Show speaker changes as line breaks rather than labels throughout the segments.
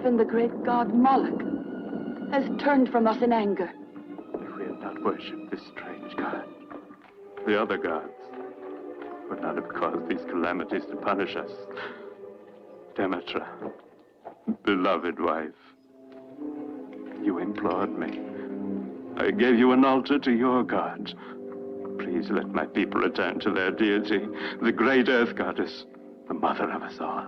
Even the great god Moloch has turned from us in anger.
If we had not worshipped this strange god, the other gods would not have caused these calamities to punish us. Demetra, beloved wife, you implored me. I gave you an altar to your god. Please let my people return to their deity, the great earth goddess, the mother of us all.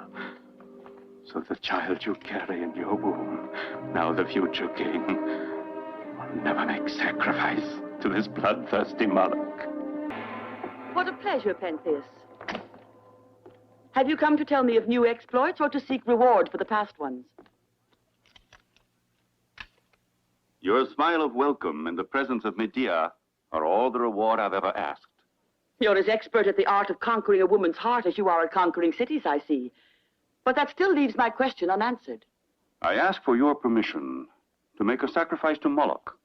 So the child you carry in your womb, now the future king, will never make sacrifice to this bloodthirsty Moloch.
What a pleasure, Pentheus. Have you come to tell me of new exploits or to seek reward for the past ones?
Your smile of welcome in the presence of Medea are all the reward I've ever asked.
You're as expert at the art of conquering a woman's heart as you are at conquering cities, I see. But that still leaves my question unanswered.
I ask for your permission to make a sacrifice to Moloch,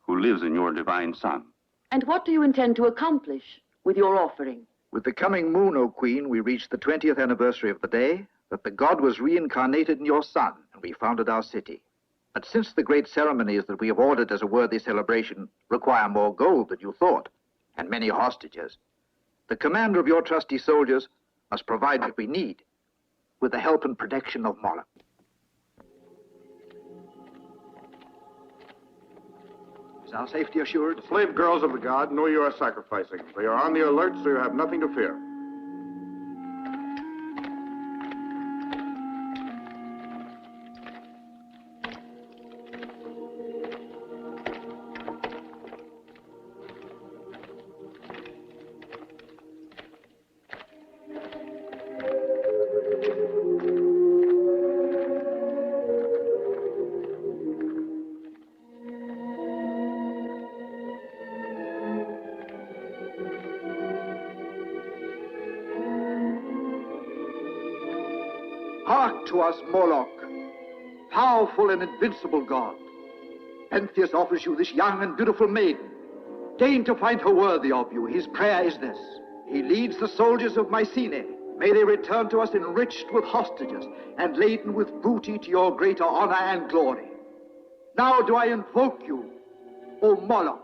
who lives in your divine son.
And what do you intend to accomplish with your offering?
With the coming moon, O Queen, we reach the 20th anniversary of the day that the god was reincarnated in your son, and we founded our city. But since the great ceremonies that we have ordered as a worthy celebration require more gold than you thought, and many hostages, the commander of your trusty soldiers must provide what we need with the help and protection of Moloch. Is our safety assured?
The slave girls of the god know you are sacrificing. They are on the alert, so you have nothing to fear.
Hark to us, Moloch, powerful and invincible god. Pentheus offers you this young and beautiful maiden. Deign to find her worthy of you. His prayer is this. He leads the soldiers of Mycenae. May they return to us enriched with hostages and laden with booty to your greater honor and glory. Now do I invoke you, O Moloch.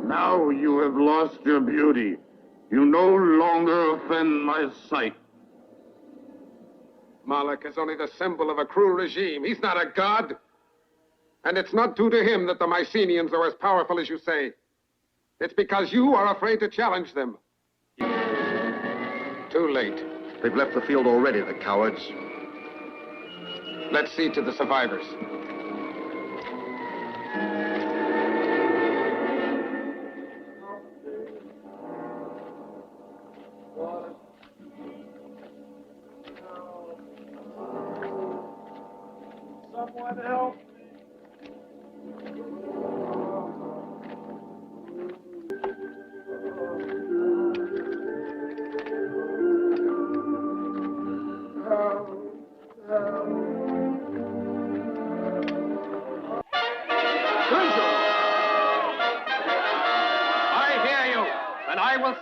Now you have lost your beauty. You no longer offend my sight.
Moloch is only the symbol of a cruel regime. He's not a god. And it's not due to him that the Mycenaeans are as powerful as you say. It's because you are afraid to challenge them. Too late.
They've left the field already, the cowards.
Let's see to the survivors.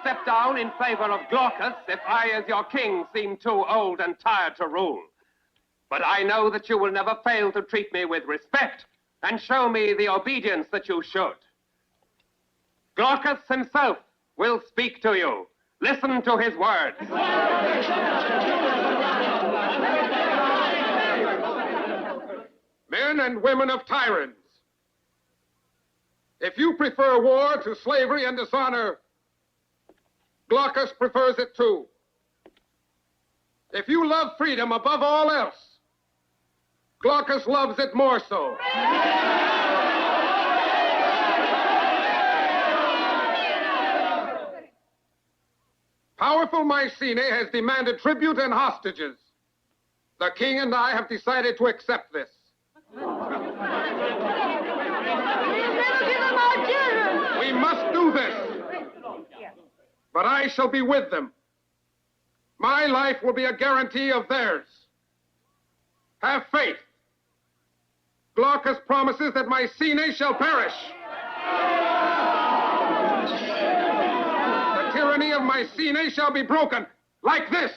Step down in favor of Glaucus if I, as your king, seem too old and tired to rule. But I know that you will never fail to treat me with respect and show me the obedience that you should. Glaucus himself will speak to you. Listen to his words.
Men and women of tyrants, if you prefer war to slavery and dishonor, Glaucus prefers it too. If you love freedom above all else, Glaucus loves it more so. Powerful Mycenae has demanded tribute and hostages. The king and I have decided to accept this. We must do this. But I shall be with them. My life will be a guarantee of theirs. Have faith. Glaucus promises that Mycenae shall perish. The tyranny of Mycenae shall be broken like this.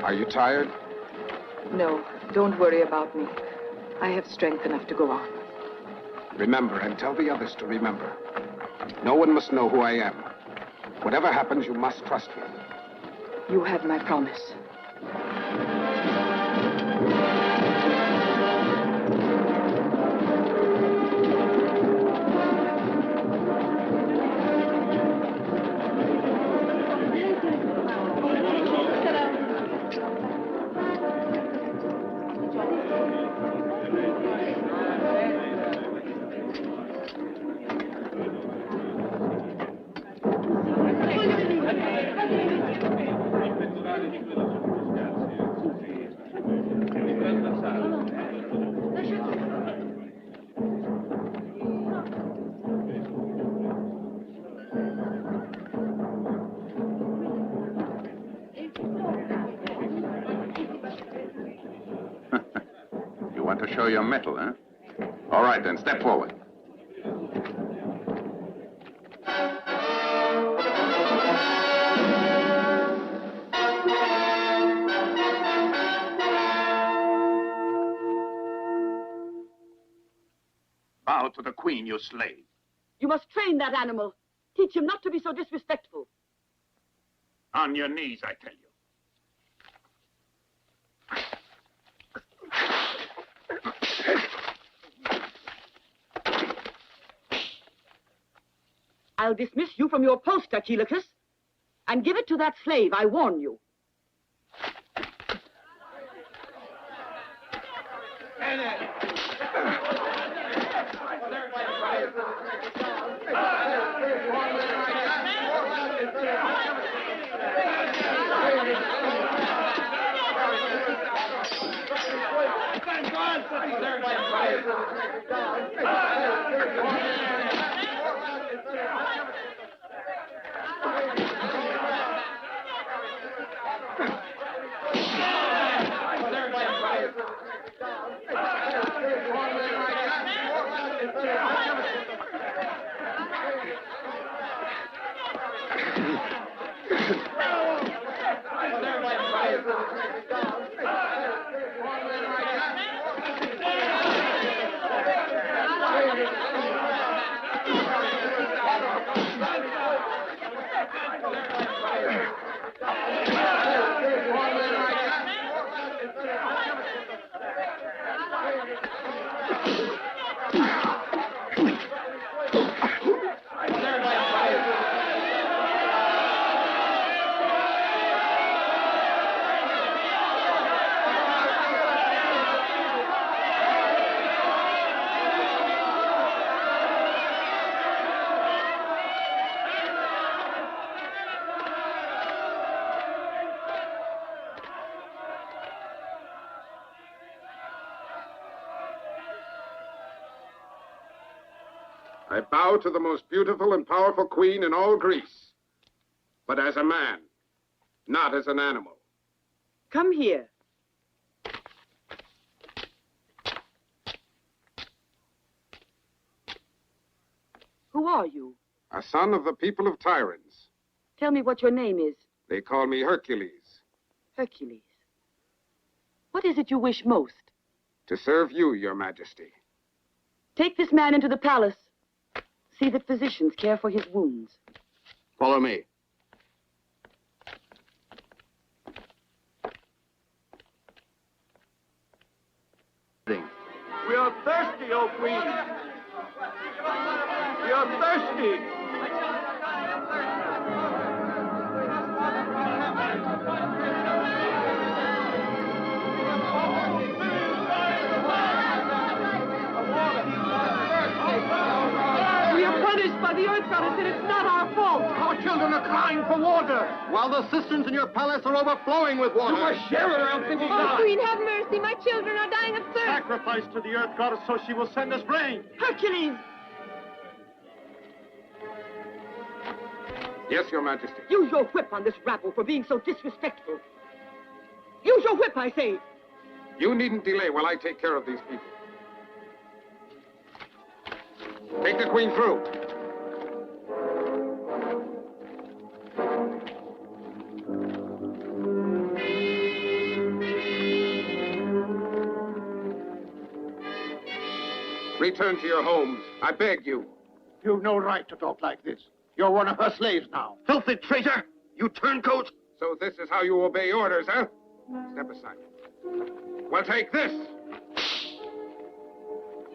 Are you tired?
No, don't worry about me. I have strength enough to go on.
Remember, and tell the others to remember. No one must know who I am. Whatever happens, you must trust me.
You have my promise.
To show your mettle, huh? All right, then, step forward. Bow to the queen, you slave.
You must train that animal. Teach him not to be so disrespectful.
On your knees, I tell you.
I'll dismiss you from your post, Archilochus, and give it to that slave, I warn you.
I bow to the most beautiful and powerful queen in all Greece. But as a man, not as an animal.
Come here. Who are you?
A son of the people of Tyrants.
Tell me what your name is.
They call me Hercules.
Hercules. What is it you wish most?
To serve you, your majesty.
Take this man into the palace. See that physicians care for his wounds.
Follow me.
We are thirsty, O Queen. We are thirsty.
We are punished by the earth goddess, and it's not our fault.
Our children are crying for water, while the cisterns in your palace are overflowing with water. You must share it, or else they will die.
Queen, have mercy. My children are dying of thirst.
Sacrifice to the earth goddess so she will send us rain.
Hercules!
Yes, your majesty.
Use your whip on this rabble for being so disrespectful. Use your whip, I say.
You needn't delay while I take care of these people. Take the queen through. Return to your homes. I beg you.
You've no right to talk like this. You're one of her slaves now. Filthy traitor! You turncoat!
So this is how you obey orders, huh? Step aside. Well, take this.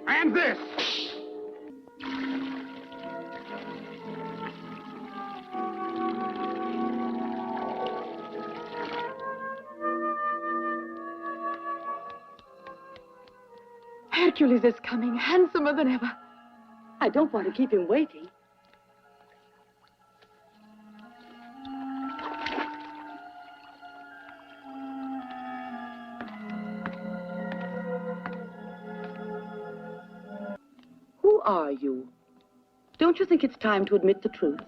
And this.
Hercules is coming, handsomer than ever.
I don't want to keep him waiting. Who are you? Don't you think it's time to admit the truth?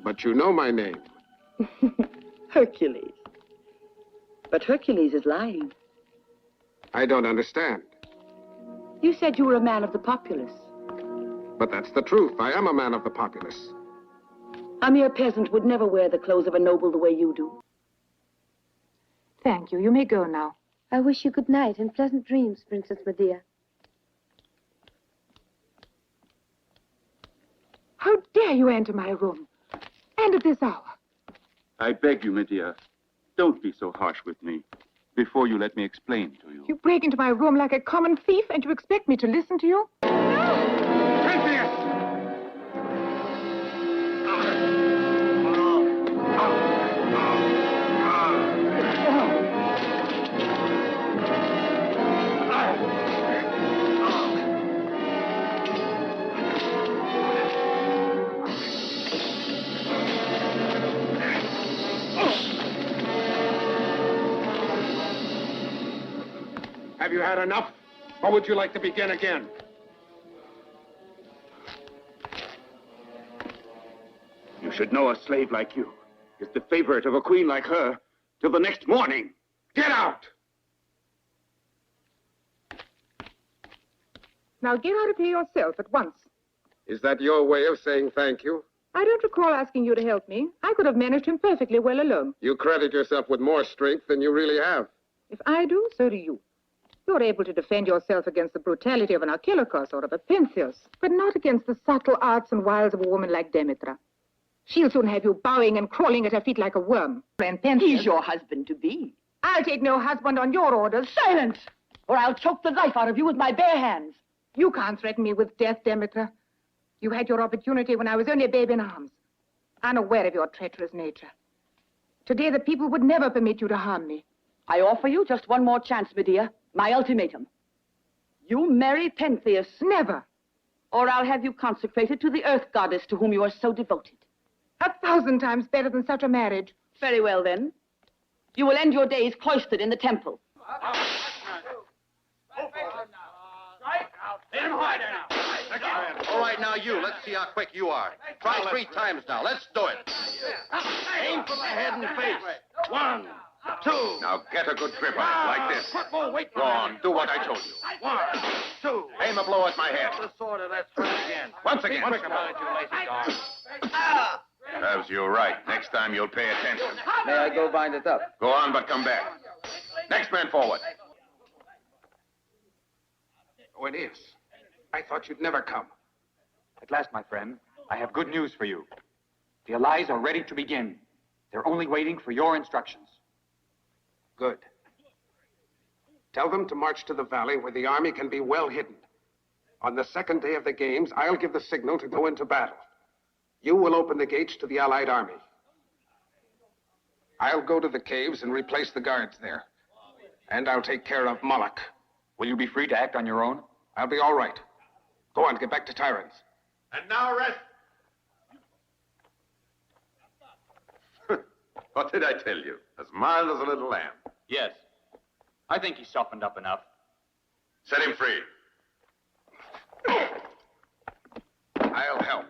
But you know my name.
Hercules. But Hercules is lying.
I don't understand.
You said you were a man of the populace.
But that's the truth. I am a man of the populace.
A mere peasant would never wear the clothes of a noble the way you do.
Thank you. You may go now.
I wish you good night and pleasant dreams, Princess Medea.
How dare you enter my room? And at this hour?
I beg you, Medea, don't be so harsh with me before you let me explain to you.
You break into my room like a common thief, and you expect me to listen to you?
Pentheus! Have you had enough? Or would you like to begin again?
You should know a slave like you is the favorite of a queen like her till the next morning.
Get out!
Now get out of here yourself at once.
Is that your way of saying thank you?
I don't recall asking you to help me. I could have managed him perfectly well alone.
You credit yourself with more strength than you really have.
If I do, so do you. You're able to defend yourself against the brutality of an Archilochus or of a Pentheus, but not against the subtle arts and wiles of a woman like Demetra. She'll soon have you bowing and crawling at her feet like a worm. And Pentheus...
He's your husband-to-be.
I'll take no husband on your orders.
Silence! Or I'll choke the life out of you with my bare hands.
You can't threaten me with death, Demetra. You had your opportunity when I was only a babe in arms, unaware of your treacherous nature. Today, the people would never permit you to harm me.
I offer you just one more chance, Medea. My ultimatum. You marry Pentheus.
Never.
Or I'll have you consecrated to the earth goddess to whom you are so devoted.
1,000 times better than such a marriage.
Very well, then. You will end your days cloistered in the temple.
Let him hide now. All right, now you. Let's see how quick you are. Try 3 times now. Let's do it.
Aim for the head and face. 1, 2.
Now get a good grip on it, like this. Go on, do what I told you.
1, 2.
Aim a blow at my head.
The sword of that sword again.
Once again.
Quicker, mind you, lazy dog.
Serves you right. Next time you'll pay attention.
May I go bind it up?
Go on, but come back. Next man forward.
Oh, it is. I thought you'd never come.
At last, my friend, I have good news for you. The allies are ready to begin. They're only waiting for your instructions.
Good. Tell them to march to the valley where the army can be well hidden. On the second day of the games, I'll give the signal to go into battle. You will open the gates to the Allied army. I'll go to the caves and replace the guards there. And I'll take care of Moloch.
Will you be free to act on your own?
I'll be all right. Go on, get back to Tyrants.
And now rest. What did I tell you? As mild as a little lamb.
Yes. I think he's softened up enough.
Set him free. I'll help.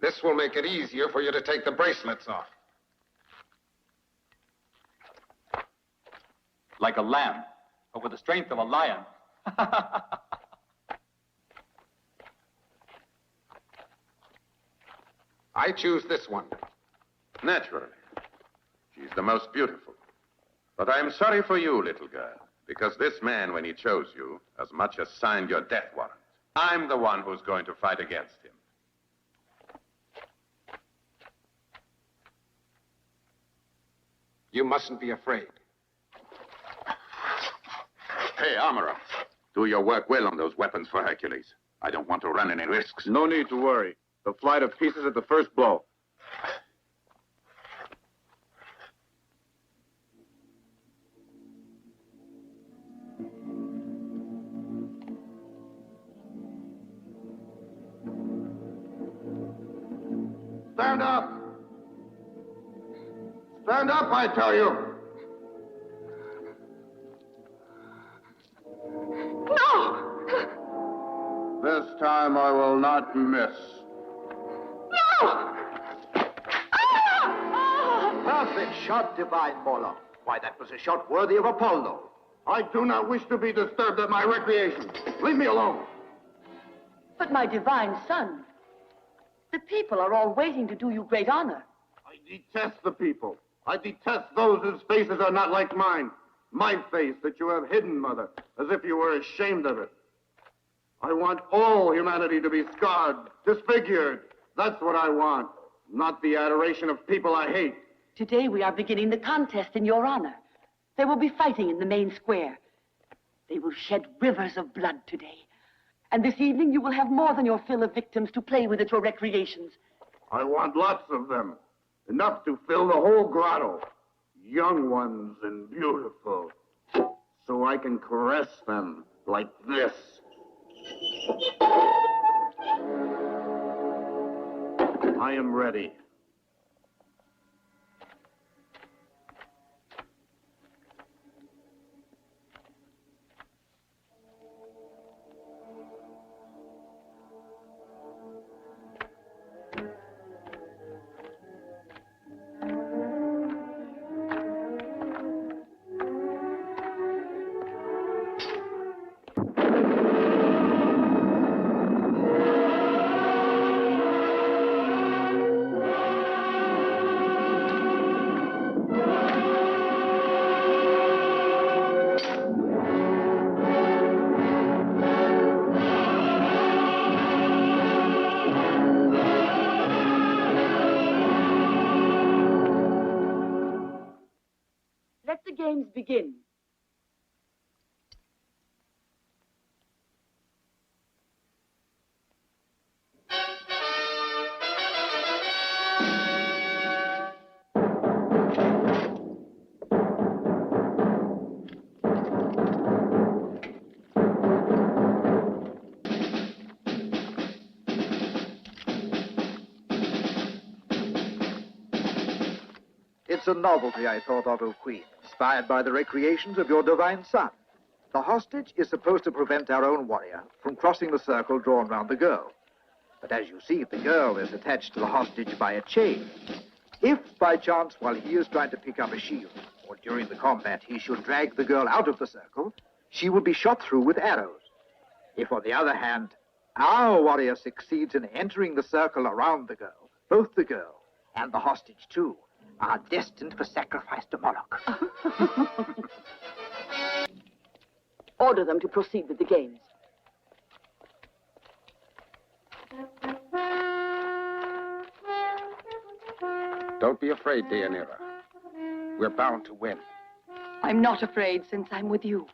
This will make it easier for you to take the bracelets off.
Like a lamb, but with the strength of a lion.
I choose this one.
Naturally. She's the most beautiful. But I'm sorry for you, little girl, because this man, when he chose you, as much as signed your death warrant. I'm the one who's going to fight against him.
You mustn't be afraid.
Hey, armorer, do your work well on those weapons for Hercules. I don't want to run any risks.
No need to worry. They'll fly to pieces at the first blow.
Stand up! Stand up, I tell you!
No!
This time I will not miss.
No!
Perfect shot, divine Moloch. Why, that was a shot worthy of Apollo.
I do not wish to be disturbed at my recreation. Leave me alone.
But my divine son, the people are all waiting to do you great honor.
I detest the people. I detest those whose faces are not like mine. My face that you have hidden, Mother, as if you were ashamed of it. I want all humanity to be scarred, disfigured. That's what I want, not the adoration of people I hate.
Today we are beginning the contest in your honor. They will be fighting in the main square. They will shed rivers of blood today. And this evening you will have more than your fill of victims to play with at your recreations.
I want lots of them. Enough to fill the whole grotto. Young ones and beautiful. So I can caress them like this. I am ready.
Let the games begin.
It's a novelty, I thought, Otto Queen, inspired by the recreations of your divine son. The hostage is supposed to prevent our own warrior from crossing the circle drawn round the girl. But as you see, the girl is attached to the hostage by a chain. If, by chance, while he is trying to pick up a shield, or during the combat, he should drag the girl out of the circle, she will be shot through with arrows. If, on the other hand, our warrior succeeds in entering the circle around the girl, both the girl and the hostage, too, are destined for sacrifice to Moloch.
Order them to proceed with the games.
Don't be afraid, Deianira. We're bound to win.
I'm not afraid since I'm with you.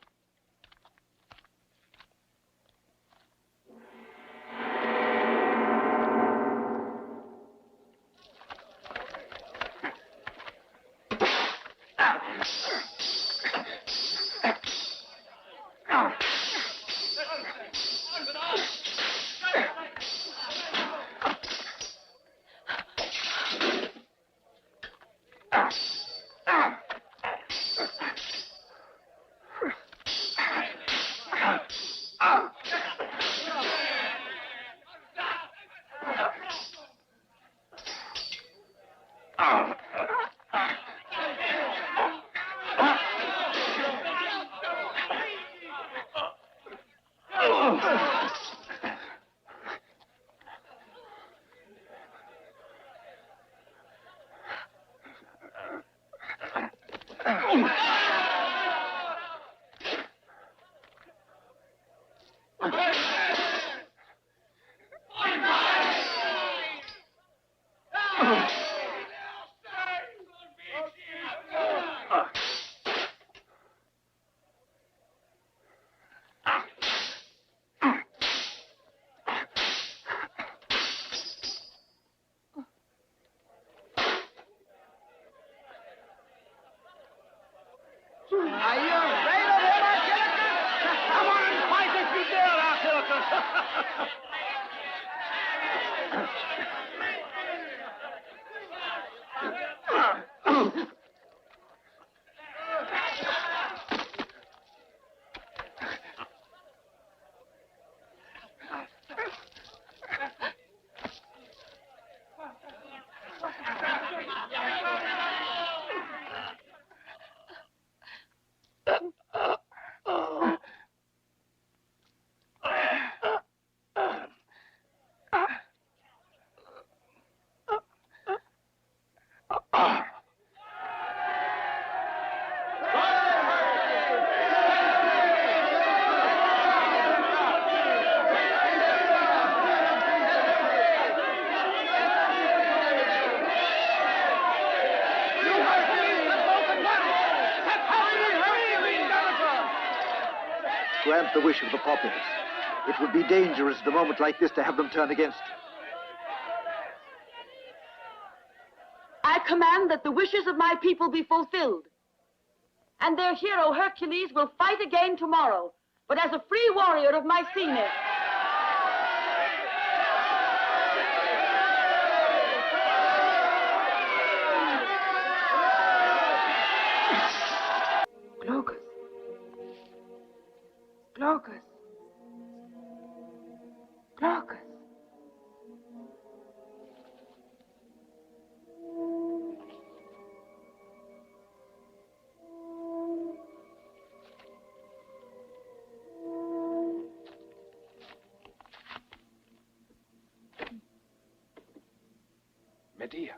Are you afraid of him, Archilochus? Come on and fight if you dare, Archilochus!
Grant the wish of the populace. It would be dangerous at a moment like this to have them turn against you.
I command that the wishes of my people be fulfilled. And their hero, Hercules, will fight again tomorrow, but as a free warrior of Mycenae.
Glaucus. Glaucus. Glaucus.
Medea.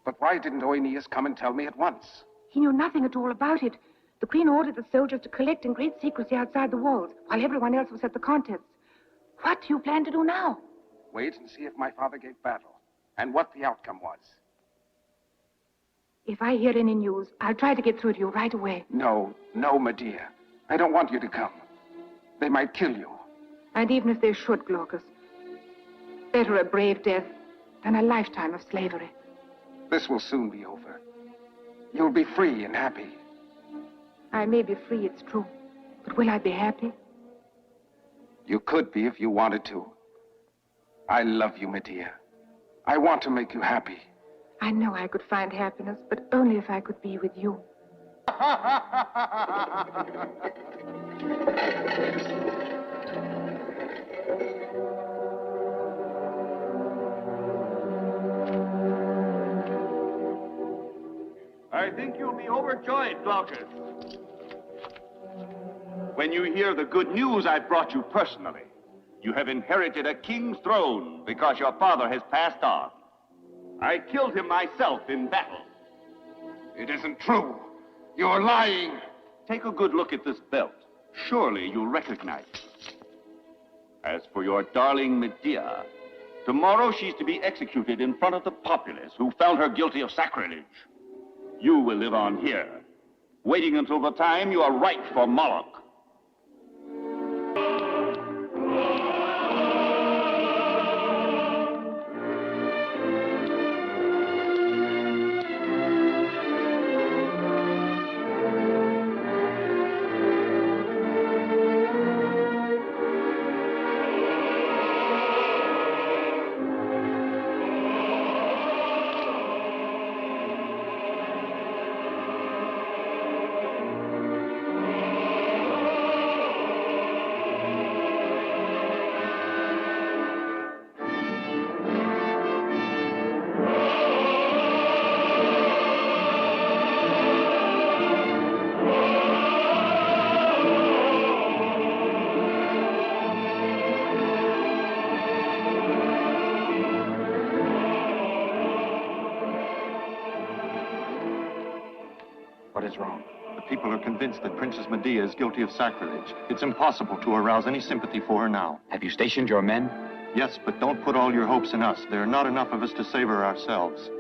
But why didn't Oeneus come and tell me at once?
He knew nothing at all about it. The Queen ordered the soldiers to collect in great secrecy outside the walls, while everyone else was at the contests. What do you plan to do now?
Wait and see if my father gave battle, and what the outcome was.
If I hear any news, I'll try to get through to you right away.
No, Medea. I don't want you to come. They might kill you.
And even if they should, Glaucus, better a brave death than a lifetime of slavery.
This will soon be over. You'll be free and happy.
I may be free, it's true. But will I be happy?
You could be if you wanted to. I love you, Medea. I want to make you happy.
I know I could find happiness, but only if I could be with you.
I think you'll be overjoyed, Glaucus, when you hear the good news I brought you personally. You have inherited a king's throne because your father has passed on. I killed him myself in battle.
It isn't true. You're lying.
Take a good look at this belt. Surely you'll recognize it. As for your darling Medea, tomorrow she's to be executed in front of the populace who found her guilty of sacrilege. You will live on here, waiting until the time you are ripe for Moloch.
What is wrong?
The people are convinced that Princess Medea is guilty of sacrilege. It's impossible to arouse any sympathy for her now.
Have you stationed your men?
Yes, but don't put all your hopes in us. There are not enough of us to save her ourselves.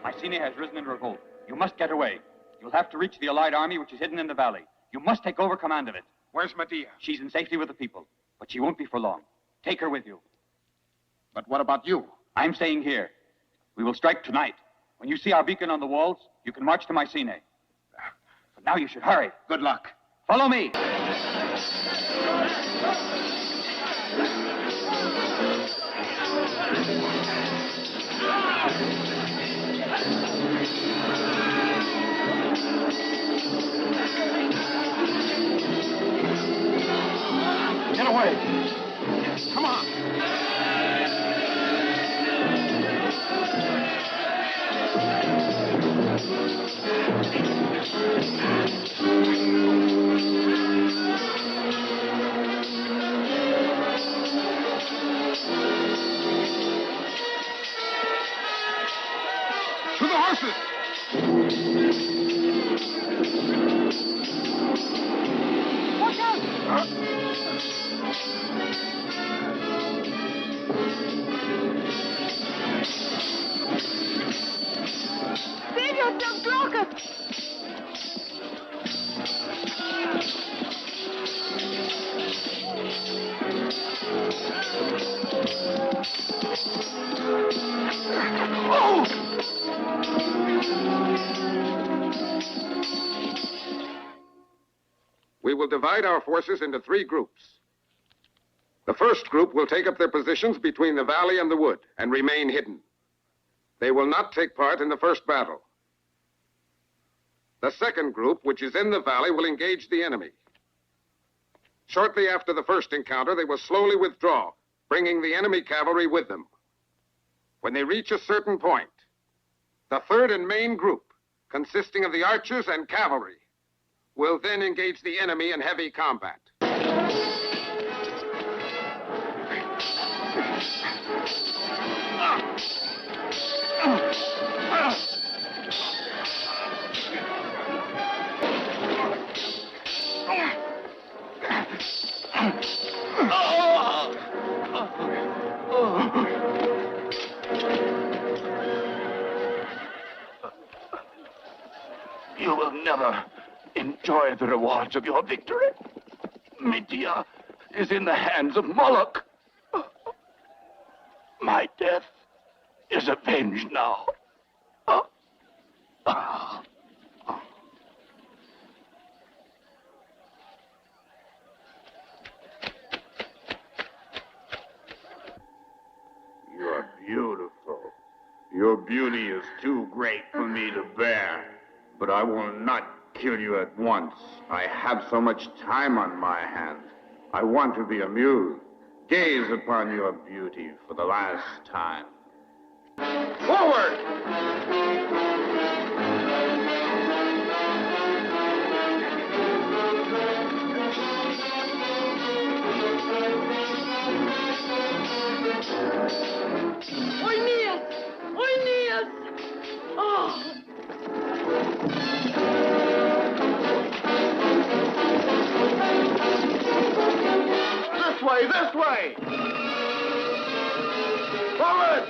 Mycenae has risen in revolt. You must get away. You'll have to reach the Allied army, which is hidden in the valley. You must take over command of it.
Where's Medea?
She's in safety with the people, but she won't be for long. Take her with you.
But what about you?
I'm staying here. We will strike tonight. When you see our beacon on the walls, you can march to Mycenae. But now you should hurry.
Good luck.
Follow me.
Get away. Come on. horses!
Watch out! Save yourself, Glaucus!
Oh!
We will divide our forces into 3 groups. The first group will take up their positions between the valley and the wood and remain hidden. They will not take part in the first battle. The second group, which is in the valley, will engage the enemy. Shortly after the first encounter, they will slowly withdraw, bringing the enemy cavalry with them. When they reach a certain point, the third and main group, consisting of the archers and cavalry, will then engage the enemy in heavy combat.
You will never enjoy the rewards of your victory. Medea is in the hands of Moloch. My death is avenged now.
You're beautiful. Your beauty is too great for me to bear. But I will not kill you at once. I have so much time on my hands. I want to be amused. Gaze upon your beauty for the last time.
Forward!
Oeneas! Oeneas! Oh!
This way, this way! Forward!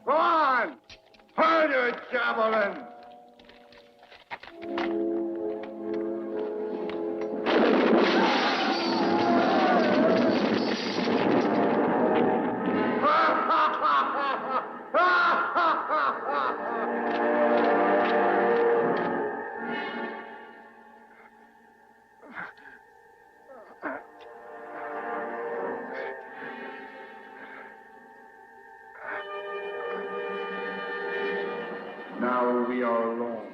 Go on! Hurl your javelin! Now we are alone.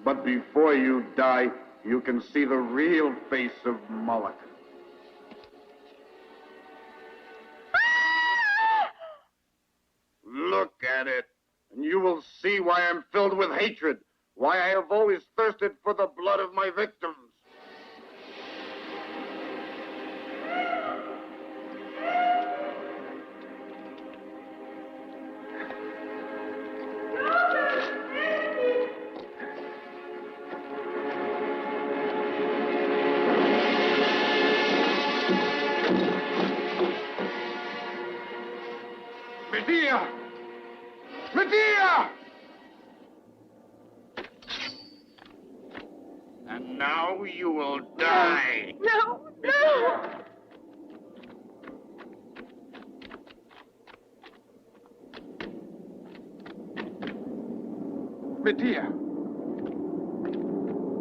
But before you die, you can see the real face of Moloch. will see why I'm filled with hatred, why I have always thirsted for the blood of my victims.
Medea! Medea!
And now you will die.
No, no!
Medea!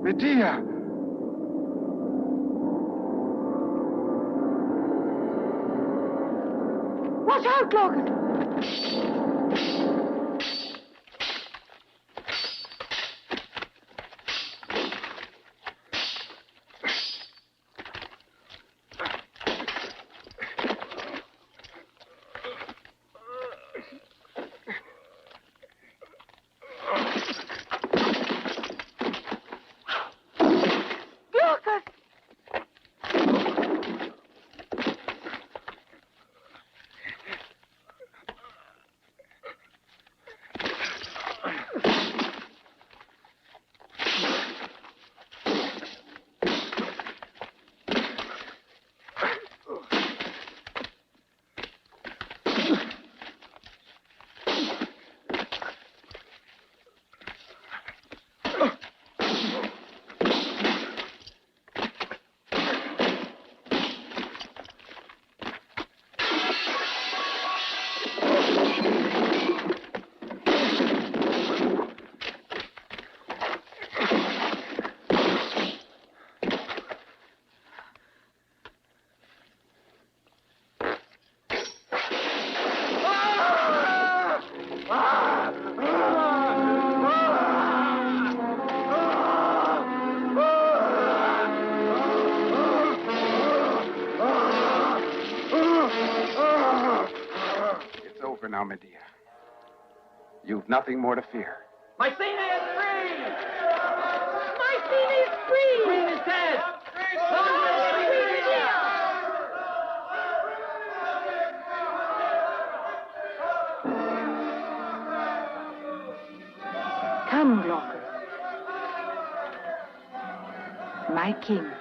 Medea!
Watch out, Glaucus!
Now, Medea. You've nothing more to fear.
Mycenae is free!
Mycenae is free!
The queen is dead!
Come, Glaucus. My king.